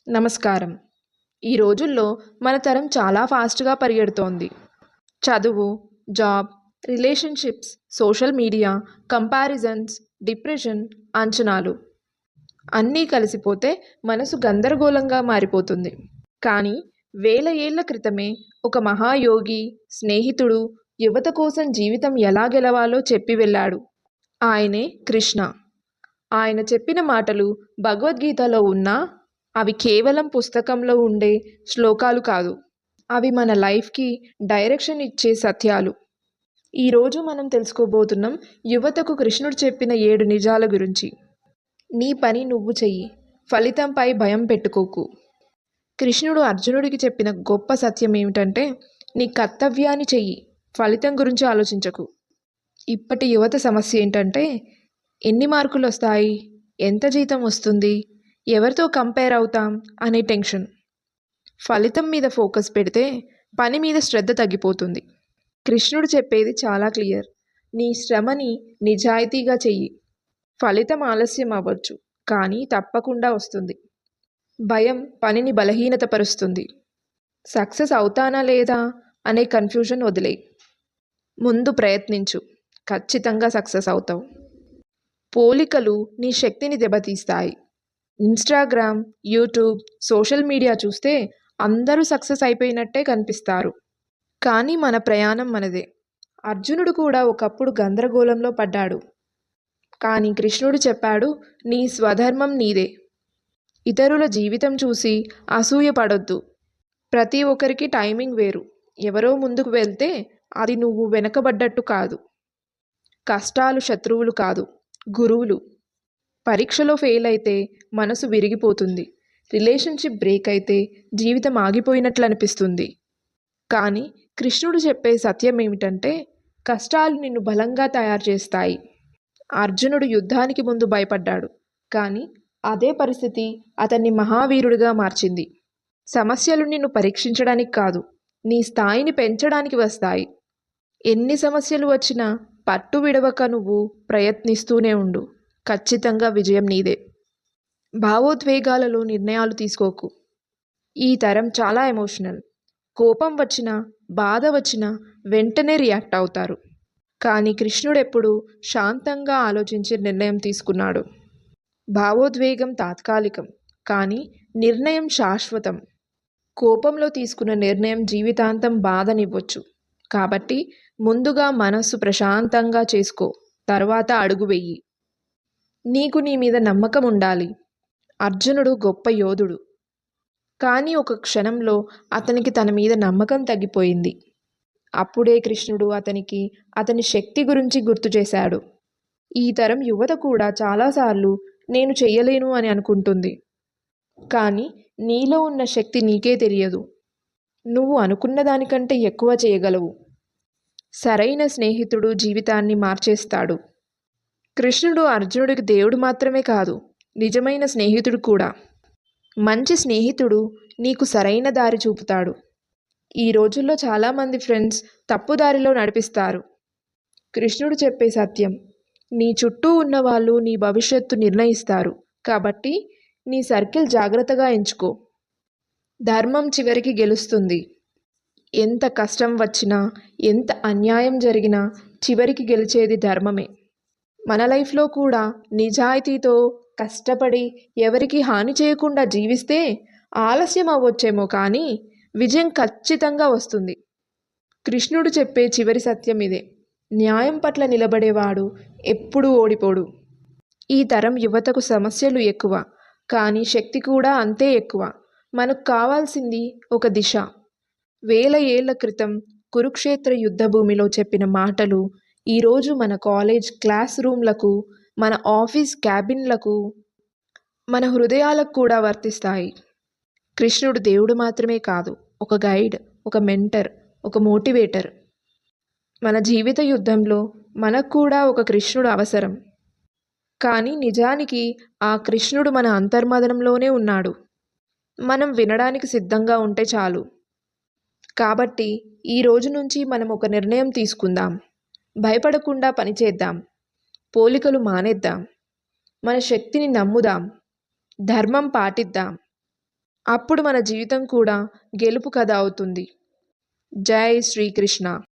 నమస్కారం. ఈ రోజుల్లో మన తరం చాలా ఫాస్ట్‌గా పరిగెడుతోంది. చదువు, job, relationships, social media, comparisons, depression, అంచనాలు అన్నీ కలిసిపోతే మనసు గందరగోళంగా మారిపోతుంది. కానీ వేల ఏళ్ల క్రితమే ఒక మహాయోగి, స్నేహితుడు యువత కోసం జీవితం ఎలా గెలవాలో చెప్పి వెళ్ళాడు. ఆయనే కృష్ణ. ఆయన చెప్పిన మాటలు భగవద్గీతలో ఉన్నా అవి కేవలం పుస్తకంలో ఉండే శ్లోకాలు కాదు. అవి మన లైఫ్‌కి డైరెక్షన్ ఇచ్చే సత్యాలు. ఈరోజు మనం తెలుసుకోబోతున్నాం యువతకు కృష్ణుడు చెప్పిన 7 నిజాల గురించి. నీ పని నువ్వు చెయ్యి. ఫలితంపై భయం పెట్టుకోకు. కృష్ణుడు అర్జునుడికి చెప్పిన గొప్ప సత్యం ఏమిటంటే నీ కర్తవ్యాన్ని చెయ్యి. ఫలితం గురించి ఆలోచించకు. ఇప్పటి యువత సమస్య ఏంటంటే ఎన్ని మార్కులు వస్తాయి? ఎంత జీతం వస్తుంది? ఎవరితో కంపేర్ అవుతాం అనే టెన్షన్. ఫలితం మీద ఫోకస్ పెడితే పని మీద శ్రద్ధ తగ్గిపోతుంది. కృష్ణుడు చెప్పేది చాలా క్లియర్. నీ శ్రమని నిజాయితీగా చెయ్యి. ఫలితం ఆలస్యం అవ్వచ్చు, కానీ తప్పకుండా వస్తుంది. భయం పనిని బలహీనతపరుస్తుంది. సక్సెస్ అవుతానా లేదా అనే కన్ఫ్యూజన్ వదిలేయి. ముందు ప్రయత్నించు, ఖచ్చితంగా సక్సెస్ అవుతావు. పోలికలు నీ శక్తిని దెబ్బతీస్తాయి. ఇన్స్టాగ్రామ్, యూట్యూబ్, సోషల్ మీడియా చూస్తే అందరూ సక్సెస్ అయిపోయినట్టే కనిపిస్తారు. కానీ మన ప్రయాణం మనదే. అర్జునుడు కూడా ఒకప్పుడు గందరగోళంలో పడ్డాడు. కానీ కృష్ణుడు చెప్పాడు, నీ స్వధర్మం నీదే. ఇతరుల జీవితం చూసి అసూయ పడొద్దు. ప్రతి ఒక్కరికి టైమింగ్ వేరు. ఎవరో ముందుకు వెళ్తే అది నువ్వు వెనకబడ్డట్టు కాదు. కష్టాలు శత్రువులు కాదు, గురువులు. పరీక్షలో ఫెయిల్ అయితే మనసు విరిగిపోతుంది. రిలేషన్షిప్ బ్రేక్ అయితే జీవితం ఆగిపోయినట్లు అనిపిస్తుంది. కానీ కృష్ణుడు చెప్పే సత్యం ఏమిటంటే కష్టాలు నిన్ను బలంగా తయారు చేస్తాయి. అర్జునుడు యుద్ధానికి ముందు భయపడ్డాడు, కానీ అదే పరిస్థితి అతన్ని మహావీరుడిగా మార్చింది. సమస్యలు నిన్ను పరీక్షించడానికి కాదు, నీ స్థాయిని పెంచడానికి వస్తాయి. ఎన్ని సమస్యలు వచ్చినా పట్టు విడవక నువ్వు ప్రయత్నిస్తూనే ఉండు. ఖచ్చితంగా విజయం నీదే. భావోద్వేగాలలో నిర్ణయాలు తీసుకోకు. ఈ తరం చాలా ఎమోషనల్. కోపం వచ్చినా, బాధ వచ్చినా వెంటనే రియాక్ట్ అవుతారు. కానీ కృష్ణుడు ఎప్పుడు శాంతంగా ఆలోచించి నిర్ణయం తీసుకున్నాడు. భావోద్వేగం తాత్కాలికం, కానీ నిర్ణయం శాశ్వతం. కోపంలో తీసుకున్న నిర్ణయం జీవితాంతం బాధనివ్వచ్చు. కాబట్టి ముందుగా మనస్సు ప్రశాంతంగా చేసుకో, తర్వాత అడుగు వెయ్యి. నీకు నీ మీద నమ్మకం ఉండాలి. అర్జునుడు గొప్ప యోధుడు, కానీ ఒక క్షణంలో అతనికి తన మీద నమ్మకం తగ్గిపోయింది. అప్పుడే కృష్ణుడు అతనికి అతని శక్తి గురించి గుర్తు చేశాడు. ఈ తరం యువత కూడా చాలాసార్లు నేను చెయ్యలేను అని అనుకుంటుంది. కానీ నీలో ఉన్న శక్తి నీకే తెలియదు. నువ్వు అనుకున్న దానికంటే ఎక్కువ చేయగలవు. సరైన స్నేహితుడు జీవితాన్ని మార్చేస్తాడు. కృష్ణుడు అర్జునుడికి దేవుడు మాత్రమే కాదు, నిజమైన స్నేహితుడు కూడా. మంచి స్నేహితుడు నీకు సరైన దారి చూపుతాడు. ఈ రోజుల్లో చాలామంది ఫ్రెండ్స్ తప్పుదారిలో నడిపిస్తారు. కృష్ణుడు చెప్పే సత్యం, నీ చుట్టూ ఉన్నవాళ్ళు నీ భవిష్యత్తు నిర్ణయిస్తారు. కాబట్టి నీ సర్కిల్ జాగ్రత్తగా ఎంచుకో. ధర్మం చివరికి గెలుస్తుంది. ఎంత కష్టం వచ్చినా, ఎంత అన్యాయం జరిగినా చివరికి గెలిచేది ధర్మమే. మన లైఫ్లో కూడా నిజాయితీతో కష్టపడి ఎవరికి హాని చేయకుండా జీవిస్తే ఆలస్యం అవ్వచ్చేమో, కానీ విజయం ఖచ్చితంగా వస్తుంది. కృష్ణుడు చెప్పే చివరి సత్యం ఇదే. న్యాయం పట్ల నిలబడేవాడు ఎప్పుడూ ఓడిపోడు. ఈ తరం యువతకు సమస్యలు ఎక్కువ, కానీ శక్తి కూడా అంతే ఎక్కువ. మనకు కావాల్సింది ఒక దిశ. వేల ఏళ్ల క్రితం కురుక్షేత్ర యుద్ధభూమిలో చెప్పిన మాటలు ఈరోజు మన కాలేజ్ క్లాస్ రూమ్లకు, మన ఆఫీస్ క్యాబిన్లకు, మన హృదయాలకు కూడా వర్తిస్తాయి. కృష్ణుడు దేవుడు మాత్రమే కాదు, ఒక గైడ్, ఒక మెంటర్, ఒక మోటివేటర్. మన జీవిత యుద్ధంలో మనకు కూడా ఒక కృష్ణుడు అవసరం. కానీ నిజానికి ఆ కృష్ణుడు మన అంతర్మదనంలోనే ఉన్నాడు. మనం వినడానికి సిద్ధంగా ఉంటే చాలు. కాబట్టి ఈ రోజు నుంచి మనం ఒక నిర్ణయం తీసుకుందాం. భయపడకుండా పనిచేద్దాం. పోలికలు మానేద్దాం. మన శక్తిని నమ్ముదాం. ధర్మం పాటిద్దాం. అప్పుడు మన జీవితం కూడా గెలుపు కథ అవుతుంది. జై శ్రీకృష్ణ.